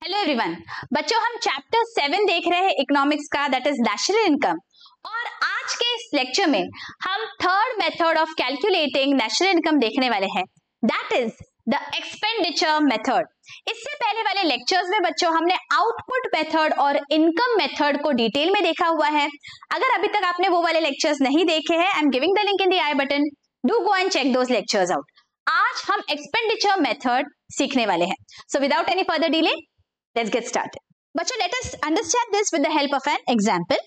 Hello everyone, बच्चों हम chapter 7 देख रहे हैं इकोनॉमिक्स का, दैट इज नेशनल इनकम। और आज के इस लेक्चर में हम third method of calculating national income देखने वाले हैं, that is the expenditure method. इससे पहले वाले लेक्चर्स में बच्चों हमने आउटपुट मेथड और इनकम मेथड को डिटेल में देखा हुआ है। अगर अभी तक आपने वो वाले लेक्चर्स नहीं देखे हैं, I am giving the link in the I button, do go and check those lectures out. आज हम एक्सपेंडिचर मेथड सीखने वाले हैं। So without any further delay, let's get started. बच्चों, let us understand this with the help of an example.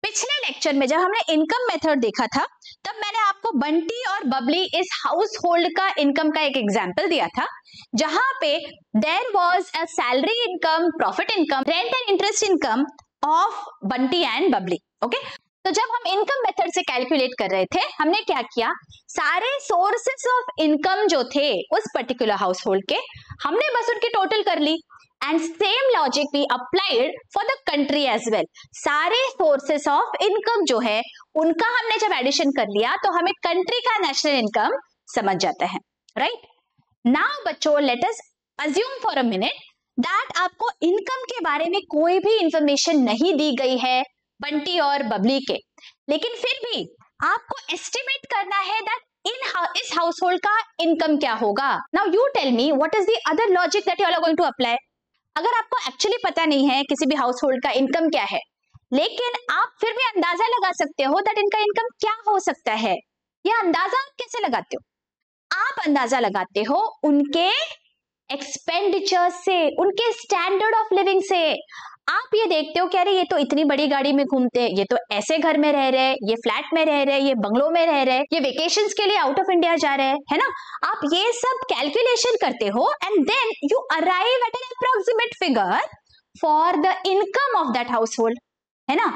पिछले lecture में जब हमने इनकम मेथड देखा था, तब मैंने आपको बंटी और बबली इस हाउस होल्ड का इनकम का एक एग्जाम्पल दिया था, जहां पे there was a salary income, profit income, rent and interest income of Bunty and Babli. Okay, तो जब हम इनकम मेथड से कैलकुलेट कर रहे थे, हमने क्या किया, सारे सोर्सेस ऑफ इनकम जो थे उस पर्टिकुलर हाउस होल्ड के, हमने बस उनकी टोटल कर ली। And same logic we applied for the country as well. सारे सोर्सेस ऑफ इनकम जो है उनका हमने जब एडिशन कर लिया तो हमें कंट्री का नेशनल इनकम समझ जाता है, राइट? नाउ बच्चों, let us assume for a minute that आपको इनकम के बारे में कोई भी इंफॉर्मेशन नहीं दी गई है बंटी और बबली के, लेकिन फिर भी आपको एस्टिमेट करना है दैट इस हाउस होल्ड का इनकम क्या होगा। Now you tell me what is the other logic that you are going to apply. अगर आपको एक्चुअली पता नहीं है किसी भी हाउस होल्ड का इनकम क्या है, लेकिन आप फिर भी अंदाजा लगा सकते हो दैट इनका इनकम क्या हो सकता है। यह अंदाजा आप कैसे लगाते हो? आप अंदाजा लगाते हो उनके एक्सपेंडिचर से, उनके स्टैंडर्ड ऑफ लिविंग से। आप ये देखते हो कि अरे ये तो इतनी बड़ी गाड़ी में घूमते हैं, ये तो ऐसे घर में रह रहे, ये फ्लैट में रह रहे, ये बंगलों में रह रहे, ये वेकेशंस के लिए आउट ऑफ इंडिया जा रहे हैं, है ना? आप ये सब कैलकुलेशन करते हो and then you arrive at an approximate figure for the income of that household, है ना?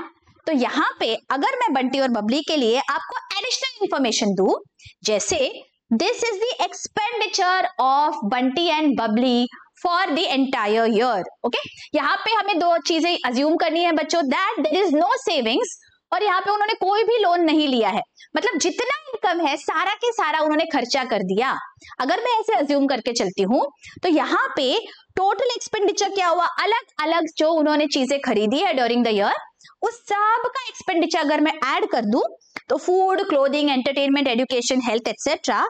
तो यहाँ पे अगर मैं बंटी और बबली के लिए आपको एडिशनल इंफॉर्मेशन दूं, जैसे this is the expenditure of Bunty and Babli for the entire year. Okay, यहाँ पे हमें दो चीजें अज्यूम करनी है बच्चों, that there is no savings और यहाँ पे उन्होंने कोई भी लोन नहीं लिया है, मतलब जितना इनकम है सारा के सारा उन्होंने खर्चा कर दिया। अगर मैं ऐसे अज्यूम करके चलती हूँ तो यहाँ पे टोटल एक्सपेंडिचर क्या हुआ, अलग अलग जो उन्होंने चीजें खरीदी है ड्यूरिंग द ईयर, उस सब का एक्सपेंडिचर अगर मैं ऐड कर दूं तो food, clothing, entertainment, education, health etcetera,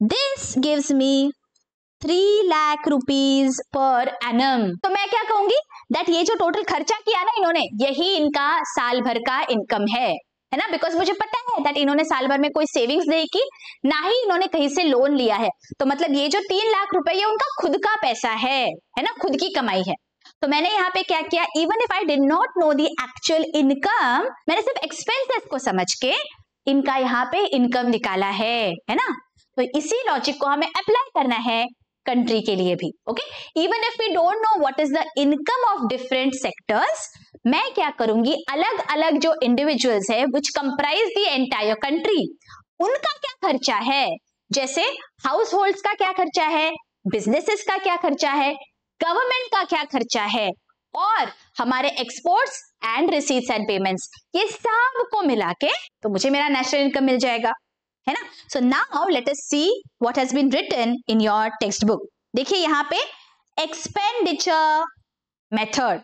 this gives me 3 lakh rupees per annum. तो मैं क्या कहूंगी दैट ये जो टोटल खर्चा किया ना इन्होंने, यही इनका साल भर का इनकम है ना? बिकॉज मुझे पता है दैट इन्होंने साल भर में कोई सेविंग्स नहीं की, ना ही इन्होंने कहीं से लोन लिया है। तो मतलब ये जो 3 लाख रुपए ये उनका खुद का पैसा है ना? खुद की कमाई है। तो मैंने यहाँ पे क्या किया, even if I did not know the actual income, मैंने सिर्फ एक्सपेंसेस को समझ के इनका यहाँ पे इनकम निकाला है ना? तो इसी लॉजिक को हमें अप्लाई करना है कंट्री के लिए भी। Okay, even if we don't know what is the income of different sectors, मैं क्या करूंगी, अलग अलग जो इंडिविजुअल्स है which comprise the entire country, उनका क्या खर्चा है, जैसे हाउस होल्ड्स का क्या खर्चा है, बिजनेसेस का क्या खर्चा है, गवर्नमेंट का क्या खर्चा है, और हमारे exports and receipts and payments, ये सब को मिला के तो मुझे मेरा नेशनल इनकम मिल जाएगा, है ना? So now let us see what has been written in your textbook. देखिए यहाँ पे expenditure method,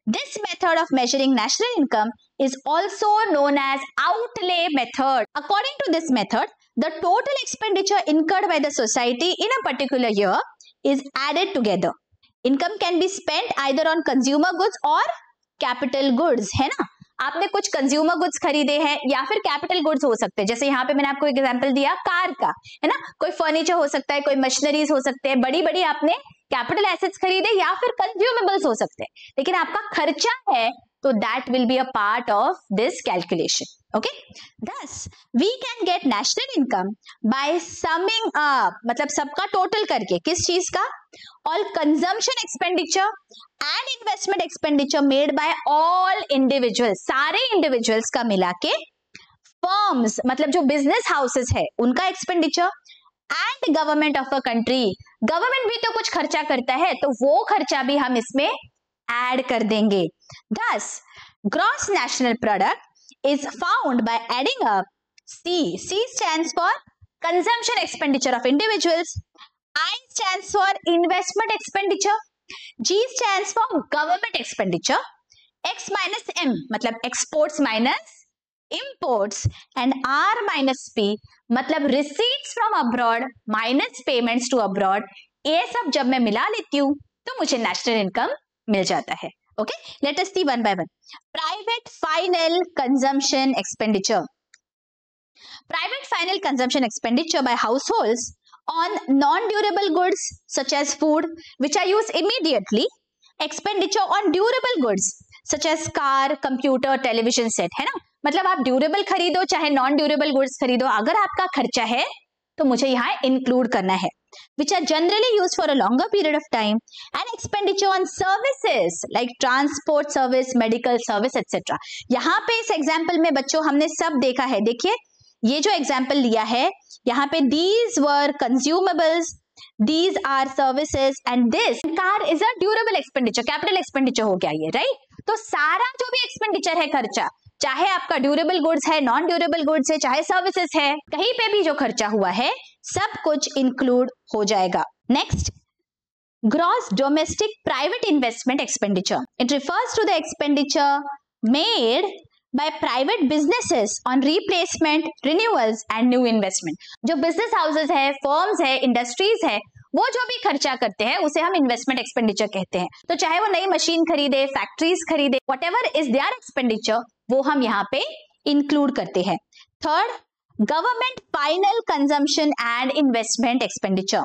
this method of measuring national income is also known as outlay method. According to this method, the total expenditure incurred by the society in a particular year is added together. Income can be spent either on consumer goods or capital goods, है ना? आपने कुछ consumer goods खरीदे हैं या फिर capital goods हो सकते हैं, जैसे यहाँ पे मैंने आपको एग्जांपल दिया कार का, है ना? कोई फर्नीचर हो सकता है, कोई मशीनरीज हो सकते हैं, बड़ी बड़ी आपने कैपिटल एसेट्स खरीदे या फिर कंज्यूमेबल्स हो सकते हैं, लेकिन आपका खर्चा है तो that will be a part of this calculation. Okay, thus we can get national income by summing up, मतलब सबका टोटल करके, किस चीज का, all consumption expenditure and investment expenditure made by all individuals, सारे इंडिविजुअल्स का मिला के, फर्म्स मतलब जो बिजनेस हाउसेस है उनका expenditure, and government of a country, government भी तो कुछ खर्चा करता है तो वो खर्चा भी हम इसमें ऐड कर देंगे। thus gross national product is found by adding up C. C stands for consumption expenditure of individuals, I stands for investment expenditure G stands for government expenditure, X minus M मतलब exports minus imports and R minus P मतलब receipts from abroad minus payments to abroad. ये सब जब मैं मिला लेती हूँ तो मुझे नेशनल इनकम मिल जाता है. Okay, let us see one by one. Private final consumption expenditure. Private final consumption expenditure by households on non-durable goods such as food which are used immediately. Expenditure on durable goods such as car, computer, television set, है ना. मतलब आप durable खरीदो चाहे non durable goods खरीदो, अगर आपका खर्चा है तो मुझे यहाँ इंक्लूड करना है. Which are generally used for a longer period of time, and expenditure on services like transport service, medical service, etc. यहाँ पे इस एग्जाम्पल में बच्चों हमने सब देखा है. देखिए ये जो एग्जाम्पल लिया है यहाँ पे these were consumables, these are services and this car is a durable expenditure, capital expenditure हो गया ये, right? तो सारा जो भी एक्सपेंडिचर है खर्चा, चाहे आपका ड्यूरेबल गुड्स है, नॉन ड्यूरेबल गुड्स है, चाहे सर्विसेज है, कहीं पे भी जो खर्चा हुआ है सब कुछ इंक्लूड हो जाएगा. Next, gross domestic private investment expenditure. It refers to the expenditure made by private businesses on replacement, renewals and new investment. जो बिजनेस हाउसेस है, फर्म्स है, इंडस्ट्रीज है, वो जो भी खर्चा करते हैं उसे हम इन्वेस्टमेंट एक्सपेंडिचर कहते हैं. तो चाहे वो नई मशीन खरीदे, फैक्ट्रीज खरीदे, व्हाटएवर इज देयर एक्सपेंडिचर वो हम यहाँ पे इंक्लूड करते हैं. Third, government final consumption and investment expenditure.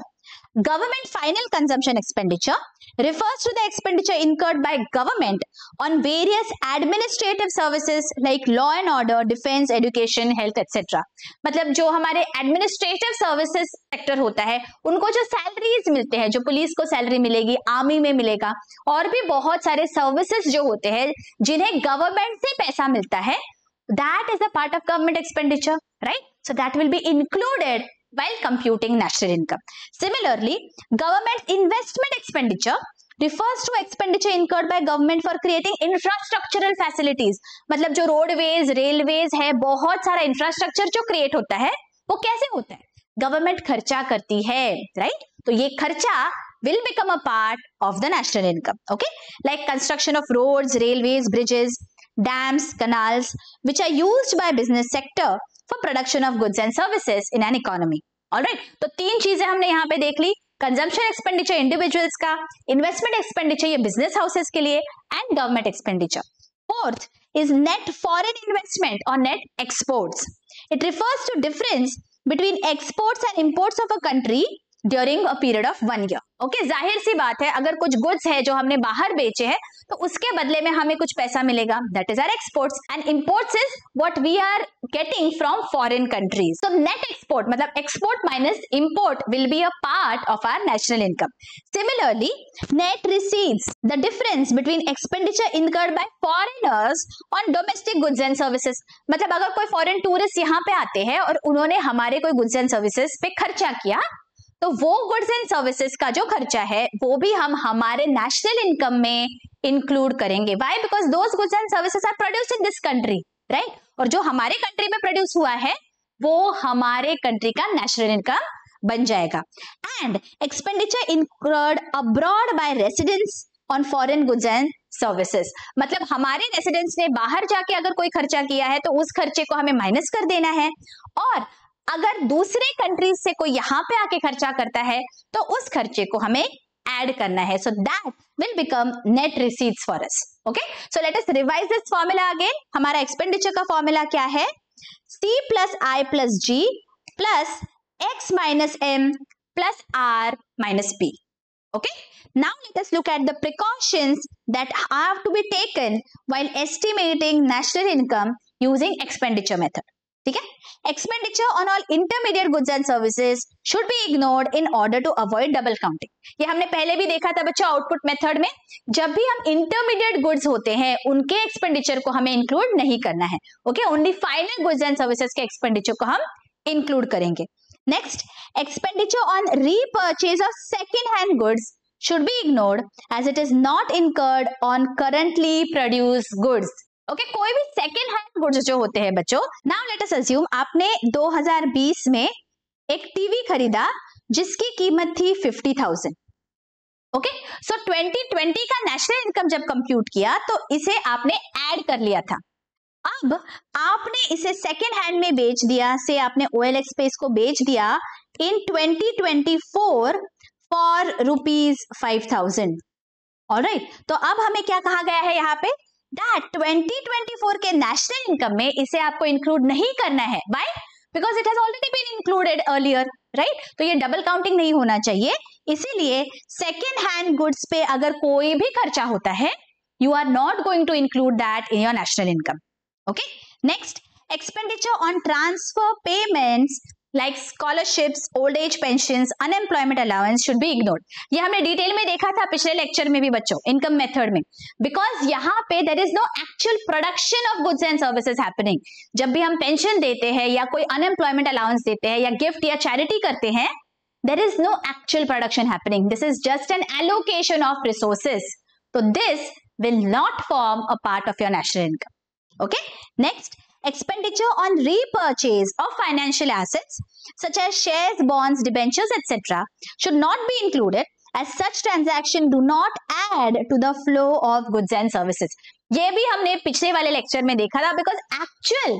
Government final consumption expenditure refers to the expenditure incurred by government on various administrative services like law and order, defense, education, health, etc. मतलब जो हमारे administrative services sector होता है उनको जो salaries मिलते हैं, जो पुलिस को सैलरी मिलेगी, आर्मी में मिलेगा, और भी बहुत सारे सर्विसेज जो होते हैं जिन्हें गवर्नमेंट से पैसा मिलता है, that is a part of government expenditure, right? So that will be included while computing national income. Similarly, government investment expenditure refers to expenditure incurred by government for creating infrastructural facilities. मतलब जो roadways, railways है, बहुत सारा infrastructure जो create होता है वो कैसे होता है? गवर्नमेंट खर्चा करती है, राइट? तो ये खर्चा will become a part of the national income. Okay, like construction of roads, railways, bridges, dams, canals, which are used by business sector for production of goods and services in an economy. All right, तो तीन चीजें हमने यहाँ पे देख ली. Consumption expenditure individuals का, investment expenditure ये बिजनेस हाउसेस के लिए, and government expenditure. Fourth is net foreign investment और net exports. It refers to difference between exports and imports of a country during a period of 1 year. Okay, जाहिर सी बात है अगर कुछ गुड्स है जो हमने बाहर बेचे हैं तो उसके बदले में हमें कुछ पैसा मिलेगा, that is our exports, and imports is what we are getting from foreign countries. So net export मतलब export minus import will be a part of our national income. Similarly net receipts, the difference between expenditure incurred by foreigners on domestic goods and services. मतलब अगर कोई foreign tourist यहाँ पे आते हैं और उन्होंने हमारे कोई गुड्स एंड सर्विसेज पे खर्चा किया तो वो गुड्स एंड सर्विसेज का जो खर्चा है वो भी हम हमारे नेशनल इनकम में इंक्लूड करेंगे. Why? Because those goods and services are produced in this country, right? और जो हमारे कंट्री में प्रोड्यूस हुआ है वो हमारे कंट्री का नेशनल इनकम बन जाएगा. And expenditure incurred abroad by residents on foreign goods and services. मतलब हमारे रेसिडेंट्स ने बाहर जाके अगर कोई खर्चा किया है तो उस खर्चे को हमें माइनस कर देना है, और अगर दूसरे कंट्रीज से कोई यहाँ पे आके खर्चा करता है तो उस खर्चे को हमें ऐड करना है. So that will become net receipts for us. Okay, so let us revise this formula again. हमारा एक्सपेंडिचर का फॉर्मूला क्या है? C plus I plus G plus X minus M plus R minus P. Okay, now let us look at the precautions that have to be taken while estimating national income using expenditure method. ठीक है, expenditure on all intermediate goods and services should be ignored in order to avoid double counting. ये हमने पहले भी देखा था बच्चों output method में. जब भी हम इंटरमीडिएट गुड्स होते हैं उनके एक्सपेंडिचर को हमें इंक्लूड नहीं करना है. Okay, only final goods and services के एक्सपेंडिचर को हम इंक्लूड करेंगे. Next, expenditure on repurchase of second hand goods should be ignored as it is not incurred on currently produced goods. Okay, कोई भी सेकेंड हैंड गुड्स जो होते हैं बच्चों, नाउ लेट अस अज्यूम आपने 2020 में एक टीवी खरीदा जिसकी कीमत थी 50,000. ओके, सो 2020 का नेशनल इनकम जब कंप्यूट किया तो इसे आपने ऐड कर लिया था। अब आपने इसे सेकेंड हैंड में बेच दिया, से आपने OLX पे इसको बेच दिया इन 2024 फॉर ₹5,000। ऑलराइट, तो अब हमें क्या कहा गया है यहाँ पे, दैट 2024 के नेशनल इनकम में इसे आपको इंक्लूड नहीं करना है। Why? Because it has already been included earlier, right? तो ये डबल काउंटिंग नहीं होना चाहिए, इसीलिए सेकेंड हैंड गुड्स पे अगर कोई भी खर्चा होता है, you are not going to include that in your national income. Okay, next, expenditure on transfer payments like scholarships, old age pensions, unemployment allowance should be ignored. ये हमने डिटेल में देखा था पिछले लेक्चर में भी बच्चों, इनकम मेथड में, बिकॉज यहाँ पे there is no actual production of goods and services happening. जब भी हम पेंशन देते हैं या कोई अनएम्प्लॉयमेंट अलाउंस देते हैं या गिफ्ट या चैरिटी करते हैं, there is no actual production happening. This is just an allocation of resources. So this will not form a part of your national income. Okay. Next, expenditure on repurchase of financial assets such as shares, bonds, debentures, etc. should not be included, as such transaction do not add to the flow of goods and services. ये भी हमने पिछले वाले lecture में देखा था, because actual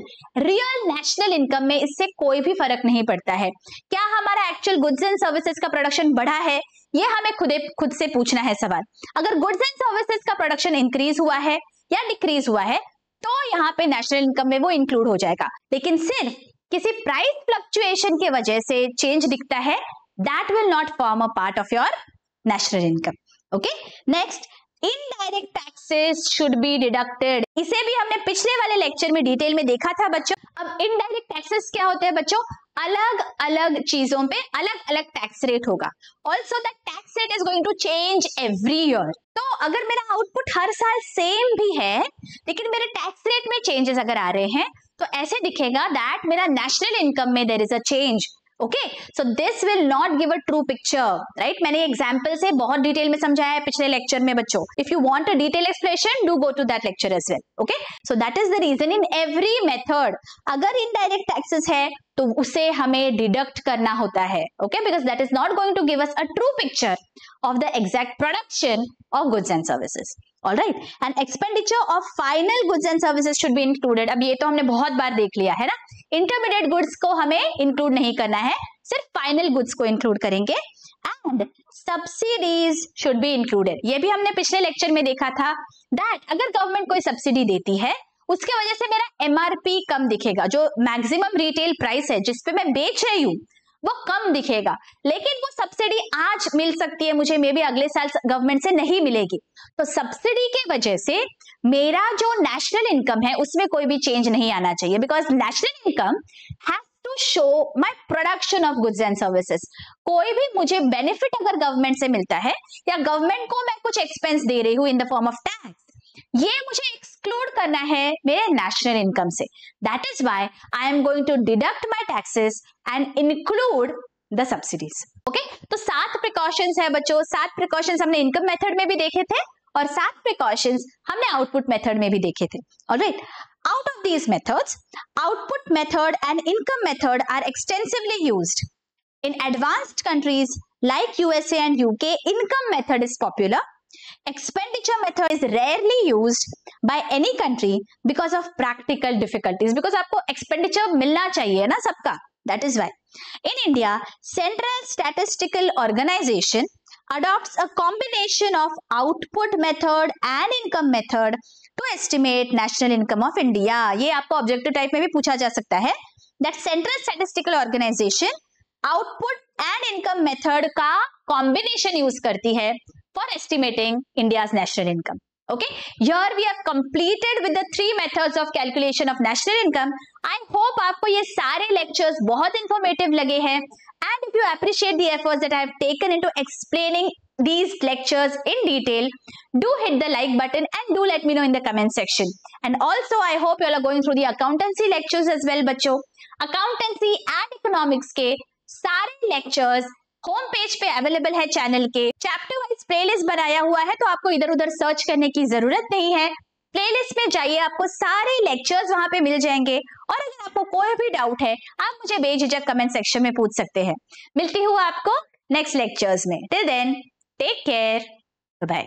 real national income में इससे कोई भी फर्क नहीं पड़ता है। क्या हमारा एक्चुअल गुड्स एंड सर्विसेज का प्रोडक्शन बढ़ा है, ये हमें खुद से पूछना है सवाल। अगर गुड्स एंड सर्विसेज का प्रोडक्शन इंक्रीज हुआ है या डिक्रीज हुआ है, तो यहाँ पे नेशनल इनकम में वो इंक्लूड हो जाएगा। लेकिन सिर्फ किसी प्राइस फ्लक्चुएशन की वजह से चेंज दिखता है, that will not form a part of your national income. Okay, next, indirect taxes should be deducted. इसे भी हमने पिछले वाले लेक्चर में डिटेल में देखा था बच्चों। अब इनडायरेक्ट टैक्सेस क्या होते हैं बच्चों? अलग अलग चीजों पे अलग अलग टैक्स रेट होगा। Also the tax rate is going to change every year. तो अगर मेरा आउटपुट हर साल सेम भी है, लेकिन मेरे टैक्स रेट में चेंजेस अगर आ रहे हैं, तो ऐसे दिखेगा दैट मेरा नेशनल इनकम में there is a change. Okay, so this will not give a true picture, right? मैंने एग्जांपल से बहुत डिटेल में समझाया है पिछले लेक्चर में बच्चों। If you want a detail explanation, do go to that lecture as well. Okay, so that is the reason in every method अगर इनडायरेक्ट टैक्सेस है तो उसे हमें डिडक्ट करना होता है। Okay, because that is not going to give us a true picture of the exact production of goods and services. All right, and expenditure of final goods and services should be included. अब ये तो हमने बहुत बार देख लिया है ना, intermediate goods को हमें इंक्लूड नहीं करना है, सिर्फ फाइनल गुड्स को इंक्लूड करेंगे। And subsidies should be included. ये भी हमने पिछले लेक्चर में देखा था दैट अगर गवर्नमेंट कोई सब्सिडी देती है, उसके वजह से मेरा MRP कम दिखेगा, जो मैक्सिमम रिटेल प्राइस है जिसपे मैं बेच रही हूँ वो कम दिखेगा, लेकिन वो सब्सिडी आज मिल सकती है मुझे, मे बी अगले साल गवर्नमेंट से नहीं मिलेगी। तो सब्सिडी के वजह से मेरा जो नेशनल इनकम है उसमें कोई भी चेंज नहीं आना चाहिए, because national income has to show my production of goods and services. कोई भी मुझे बेनिफिट अगर गवर्नमेंट से मिलता है या गवर्नमेंट को मैं कुछ एक्सपेंस दे रही हूँ in the form of tax, ये मुझे एक्सक्लूड करना है मेरे नेशनल इनकम से। That is why I am going to deduct my taxes and include the subsidies. Okay, तो 7 प्रिकॉशंस है बच्चों। 7 प्रिकॉशंस हमने इनकम मेथड में भी देखे थे और 7 प्रिकॉशंस हमने आउटपुट मेथड में भी देखे थे। Alright, out of these methods, output method and income method are extensively used in advanced countries like USA and UK. Income method is popular. Expenditure method is rarely used by any country because of practical difficulties. Because आपको expenditure मिलना चाहिए ना सबका, that is why. In India, Central Statistical Organization adopts a combination of output method and income method to estimate national income of India. ये आपको objective type में भी पूछा जा सकता है that Central Statistical Organization output and income method का combination use करती है for estimating India's national income. Okay, here we have completed with the 3 methods of calculation of national income. I hope आपको ये सारे लेक्चर्स बहुत informative लगे हैं, and if you appreciate the efforts that I have taken into explaining these lectures in detail, do hit the like button and do let me know in the comment section. And also I hope you all are going through the accountancy lectures as well बच्चों। accountancy and economics के सारे lectures home page पे available है channel के। Chapter wise playlist बनाया हुआ है, तो आपको इधर उधर सर्च करने की जरूरत नहीं है। प्लेलिस्ट में जाइए, आपको सारे लेक्चर्स वहां पे मिल जाएंगे। और अगर आपको कोई भी डाउट है, आप मुझे बेझिझक कमेंट सेक्शन में पूछ सकते हैं। मिलती हूँ आपको नेक्स्ट लेक्चर्स में। Till then take care, bye.